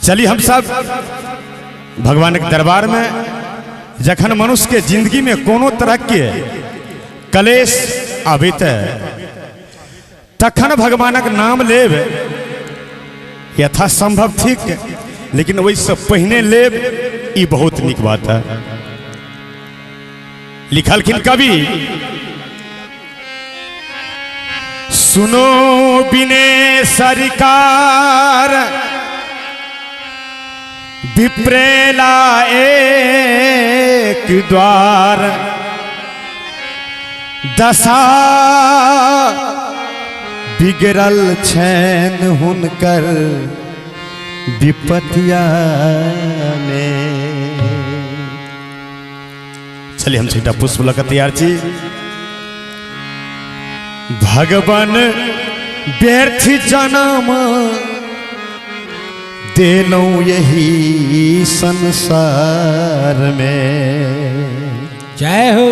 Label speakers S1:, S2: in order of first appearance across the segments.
S1: चलिए हम सब भगवान के दरबार में जखन मनुष्य के जिंदगी में कोनो तरह के कलेश आबित है तखन भगवानक नाम लेब यथासंभव ठीक, लेकिन वैसे पहने लेब ये बहुत निक बात है। लिखलखिन कवि, सुनो बिने सरकार विप्रेला एक द्वार, दशा बिगड़ल छैन हुनकर विपतिया में। चलिए हम सीधा पुष्प लगा तैयार छी। भगवान व्यर्थ जन्म देलो यही संसार में।
S2: जय हो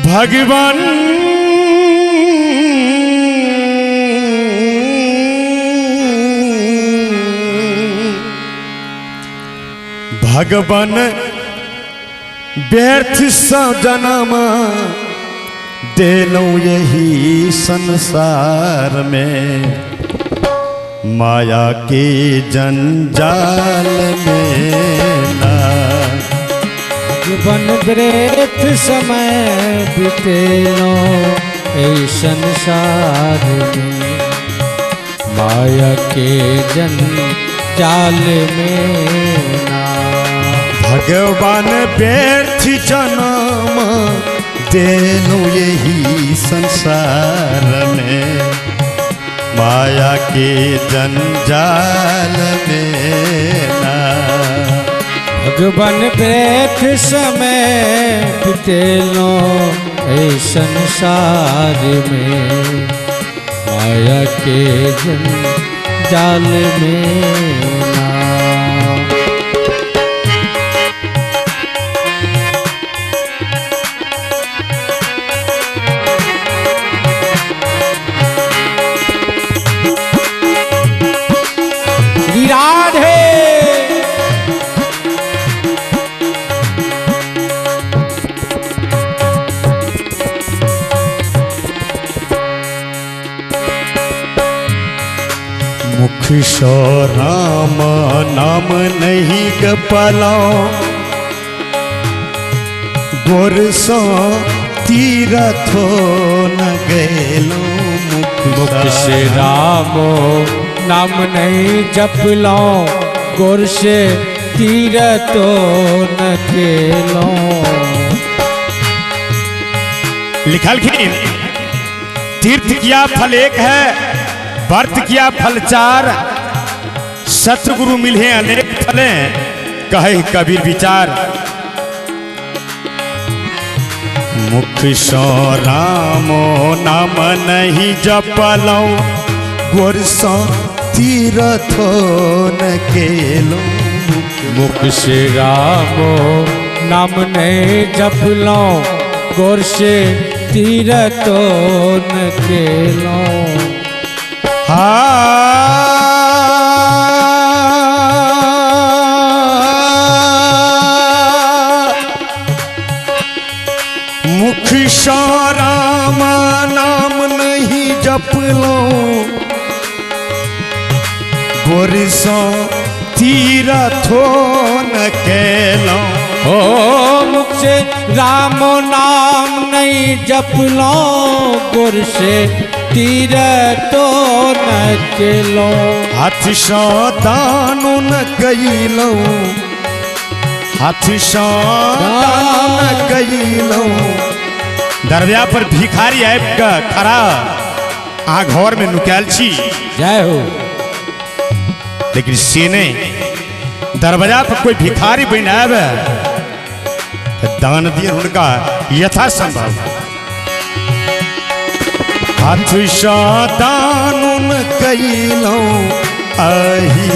S1: भगवान भगवान व्यर्थ सा जन्म देलो यही संसार में, माया के जंजाल में ना।
S2: भगवान व्यर्थ समय बितेलो ए संसार में, माया के जंजाल में ना।
S1: भगवान व्यर्थ जन्म देलो यही संसार में, माया के जंजाल में ना।
S2: भगवान व्यर्थ समय बितेलो ए संसार में, माया के जंजाल में ना।
S1: मुख सो राम नाम नहीं गपलो, गोर सो तीरथो न गेलो।
S2: मुख से रामो नाम नहीं जपलो, गोर से तीरथो न गेलो।
S1: लिखलखिन, तीर्थ किया फल एक है, व्रत किया फल चार, सतगुरु मिले अनेक फले, कहे कबीर विचार। मुख सो रामो नाम नहीं जपलो, गोर सो तीरथो न केलो।
S2: मुख से रामो नाम नहीं जपलो, गोर से तीरथो न केलो।
S1: मुख सो राम नाम नहीं जपलो, गोर सो तीरथो न केलो।
S2: ओ मुख से राम नाम नहीं जपलो, गोर से तीरथो न केलो।
S1: हाथ सो दानो न कैलो, हाथ सो दानो न कैलो। दरवाजा पर भिखारी आब के खड़ा, आ घर में नुकायल छी।
S2: जय हो।
S1: लेकिन से नहीं, दरवाजा पर कोई भिखारी बन आवे दान दिए उनका यथासंभव। हाथ सो दान न कैलो अहि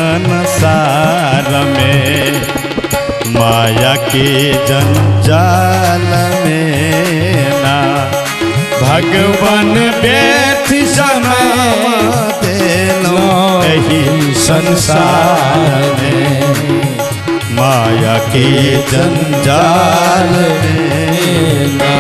S1: संसार में, माया के जंजाल में ना। भगवान व्यर्थ जन्म देलो,
S2: संसार में
S1: माया के जंजाल में
S2: ना।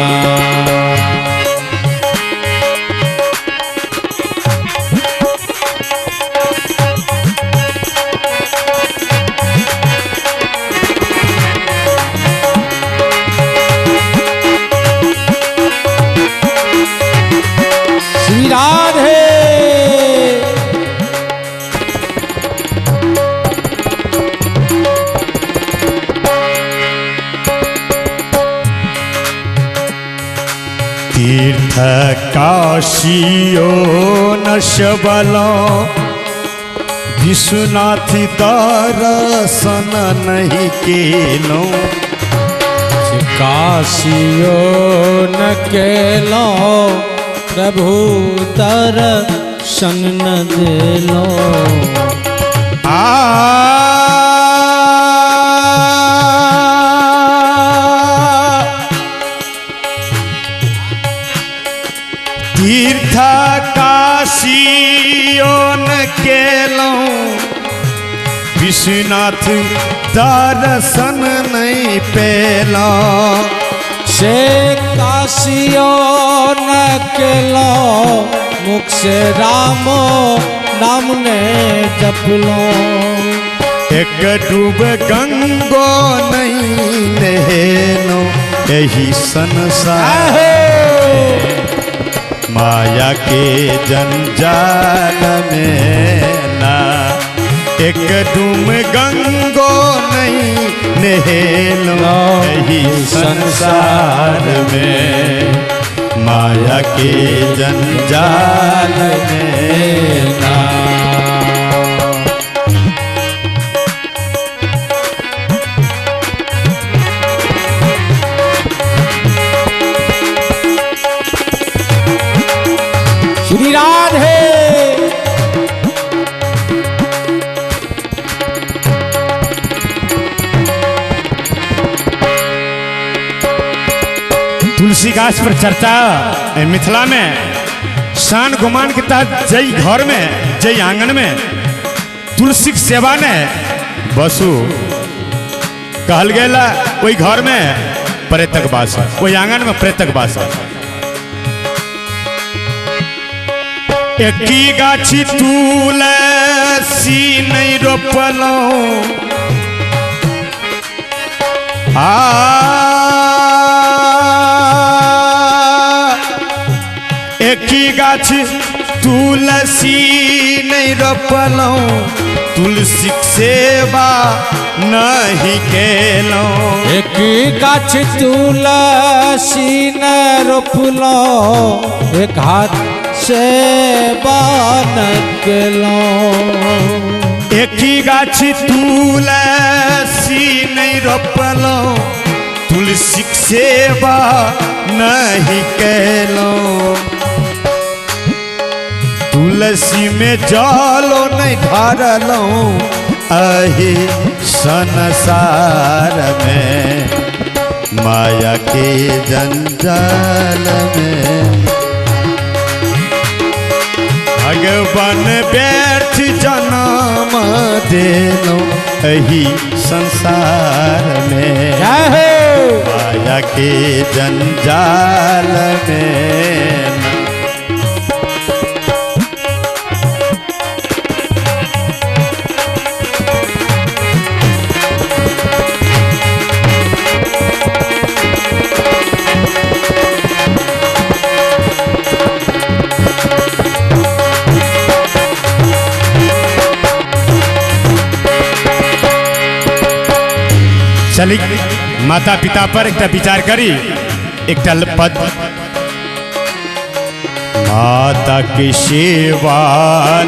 S2: श्री राधे
S1: तीर्थ काशियो न शबलो विश्वनाथ दर्शन नहीं केलो
S2: काशियो न केलो प्रभु दर्शन न देलो।
S1: तीर्थ काशियो न केलो विश्वनाथ दर्शन नहीं पेला
S2: से काशियो न केलो मुख से रामो नाम ने जपलो।
S1: एक डूब गंगो नहीं नहेलो यही संसार माया के जंजाल में ना। एक डूब गंगो नहीं नहेलो यही संसार में माया के जंजाल में ना।
S2: श्री राधे
S1: तुलसी गाछ पर चर्चा मिथिला में शान गुमान के तहत जय घर में जय आंगन में तुलसी की सेवा ने बसु कहल गेला कोई घर में प्रेतक बास कोई आंगन में प्रेतक बास। एकी गाछी तुलसी नहीं रोपलो एकी गाछी तुलसी नहीं रोपलो तुलसी सेवा नहीं केलो।
S2: एक गाछ तुलसी न रोपलो एक हाथ से बान केलो।
S1: एक गाछी तुलसी नहीं रोपलो तुलसी सेवा नहीं केलो। तुलसी में जालो नहीं ढारलो अहे संसार में माया के जंजाल में। भगवान व्यर्थ जन्म देलो अही संसार में माया के जंजाल में। चली माता पिता पर एक विचार करी एक पद। माता की सेवा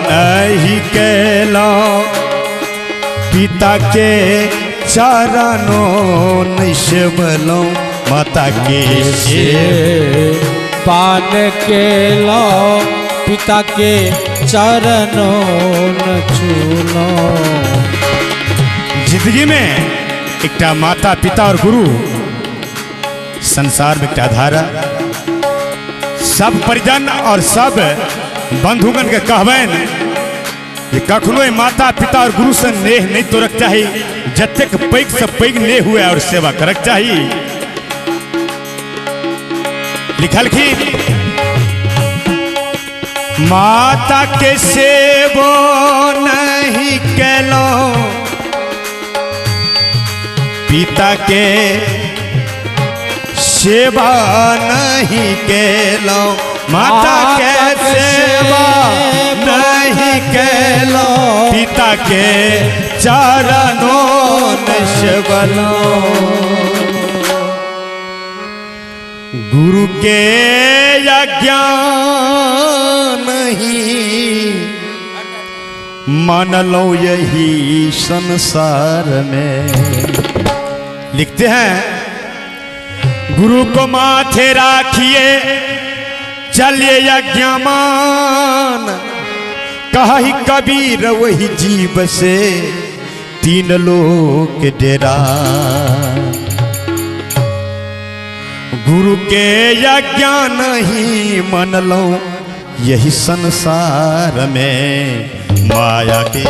S1: नहीं केला पिता के चरणों निशबलो। माता के
S2: पान केलो पिता के चरणों न छूलो।
S1: जिंदगी में एक माता पिता और गुरु संसार में धारा सब परिजन और सब बंधुगण के कहबन कखनो माता पिता और गुरु से नेह नहीं तोड़क चाहिए, जतेक पैग से पैग नेह हुए और सेवा करक चाहिए। लिखल की माता के सेवो नहीं कैलो, पिता के सेवा नहीं कैलो, माता के सेवा नहीं कैलो, पिता के चरणों में सेवलो। गुरु के अज्ञान नहीं मान लो यही संसार में। लिखते हैं गुरु को माथे राखिए चलिए यज्ञमान, कही कबीर वही जीव से तीन लोक डेरा। गुरु के अज्ञान नहीं मन लो यही संसार में, माया के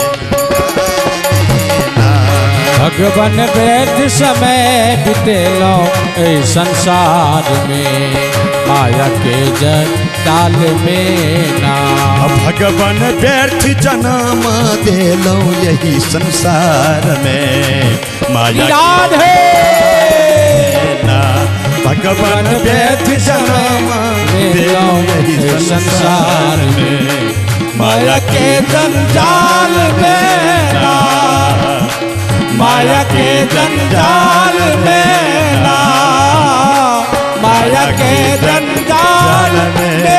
S2: भगवान वैद्य समय बितेलो ए संसार में, माया के जाल में ना।
S1: भगवान व्यर्थ जन्म देलो यही संसार में, माया के ना। भगवान व्यर्थ जन्म देलो यही संसार में, माया के जंजाल में ना।
S2: माया के जंजाल में ना, माया के जंजाल में